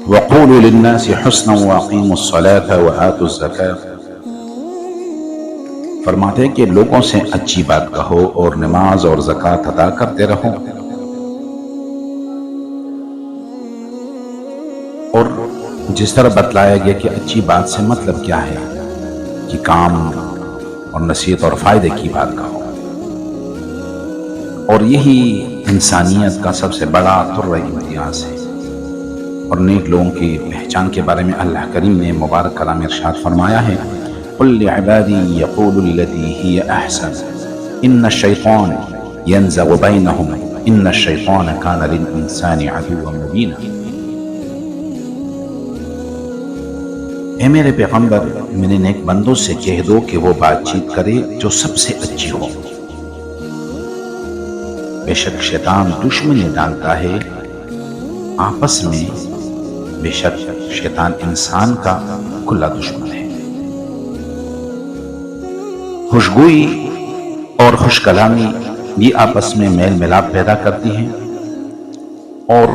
وقولوا للناس حسنا واقیموا الصلاة وآتوا الزکاة، فرماتے ہیں کہ لوگوں سے اچھی بات کہو اور نماز اور زکوٰۃ ادا کرتے رہو، اور جس طرح بتلایا گیا کہ اچھی بات سے مطلب کیا ہے کہ کام اور نصیحت اور فائدے کی بات کہو، اور یہی انسانیت کا سب سے بڑا طرز امتیاز ہے۔ اور نیک لوگوں کی پہچان کے بارے میں اللہ کریم نے مبارک کلام ارشاد فرمایا ہے، قل لعبادی یقولوا التی ہی احسن ان الشیطان ینزغ بینہم ان الشیطان کان للانسان عدوا مبینا۔ اے میرے پیغمبر، میرے نیک بندوں سے کہہ دو کہ وہ بات چیت کرے جو سب سے اچھی ہو، بے شک شیطان دشمنی ڈالتا ہے آپس میں، بے شک شیطان انسان کا کھلا دشمن ہے۔ خوشگوئی اور خوش کلامی یہ آپس میں میل ملاپ پیدا کرتی ہیں، اور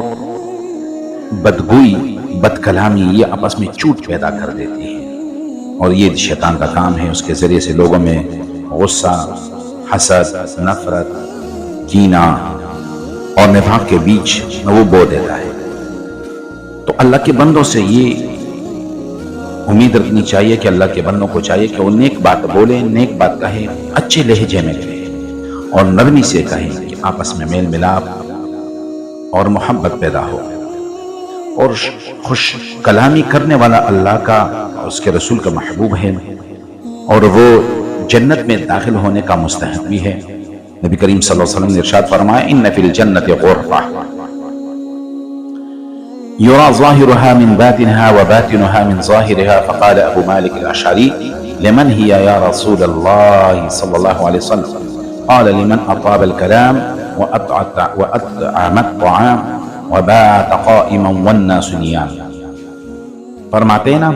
بدگوئی بد کلامی یہ آپس میں چوٹ پیدا کر دیتی ہے، اور یہ شیطان کا کام ہے۔ اس کے ذریعے سے لوگوں میں غصہ، حسد، نفرت، کینہ اور نفاق کے بیچ وہ بو دیتا ہے۔ تو اللہ کے بندوں سے یہ امید رکھنی چاہیے کہ اللہ کے بندوں کو چاہیے کہ وہ نیک بات بولیں، نیک بات کہیں، اچھے لہجے میں کہیں اور نرمی سے کہیں، کہ آپس میں میل ملاپ اور محبت پیدا ہو۔ اور خوش کلامی کرنے والا اللہ کا اور اس کے رسول کا محبوب ہے، اور وہ جنت میں داخل ہونے کا مستحق بھی ہے۔ نبی کریم صلی اللہ علیہ وسلم نے ارشاد فرمایا، ان فی الجنت غرفہ یرا ظاہرها من باطنها وباطنها من ظاہرها، فقال ابو مالک الاشعری لمن هي یا رسول اللہ صلی اللہ علیہ وسلم؟ قال لمن اطاب الكلام واطعم الطعام وبات قائما والناس نیام۔ فرماتے ہیں نا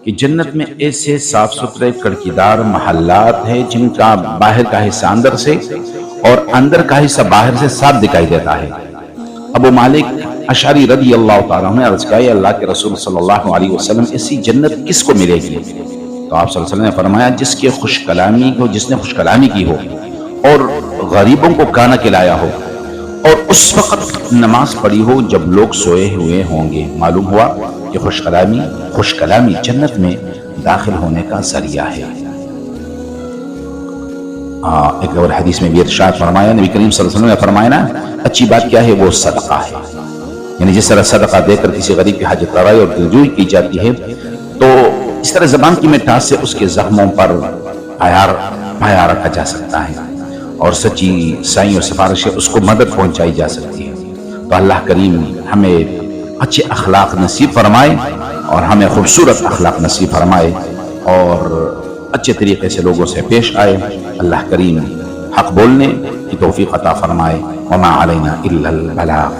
کہ جنت میں ایسے صاف ستھرے کڑکیدار محلات ہیں جن کا باہر کا حصہ اندر سے اور اندر کا حصہ باہر سے صاف دکھائی دیتا ہے۔ ابو مالک اشعری رضی اللہ تعالیٰ نے عرض کیا، اللہ کے رسول صلی اللہ علیہ وسلم، ایسی جنت کس کو ملے گی؟ تو آپ صلی اللہ علیہ وسلم نے فرمایا، جس کے خوش کلامی کو، جس نے خوش کلامی کی ہو اور غریبوں کو کھانا کھلایا ہو، اور اس وقت نماز پڑھی ہو جب لوگ سوئے ہوئے ہوں گے۔ معلوم ہوا کہ خوش کلامی جنت میں داخل ہونے کا ذریعہ ہے۔ ایک اور حدیث میں بھی ارشاد فرمایا، نبی کریم صلی اللہ علیہ وسلم نے فرمایا نا، اچھی بات کیا ہے؟ وہ صدقہ ہے۔ یعنی جس طرح صدقہ دے کر کسی غریب کی حاجت روائی اور دلجوئی کی جاتی ہے، تو اس طرح زبان کی مٹھاس سے اس کے زخموں پر پایا رکھا جا سکتا ہے، اور سچی سائیں اور سفارش سے اس کو مدد پہنچائی جا سکتی ہے۔ تو اللہ کریم ہمیں اچھے اخلاق نصیب فرمائے، اور ہمیں خوبصورت اخلاق نصیب فرمائے، اور اچھے طریقے سے لوگوں سے پیش آئے۔ اللہ کریم حق بولنے کی توفیق عطا فرمائے۔ وما علینا الا البلاغ۔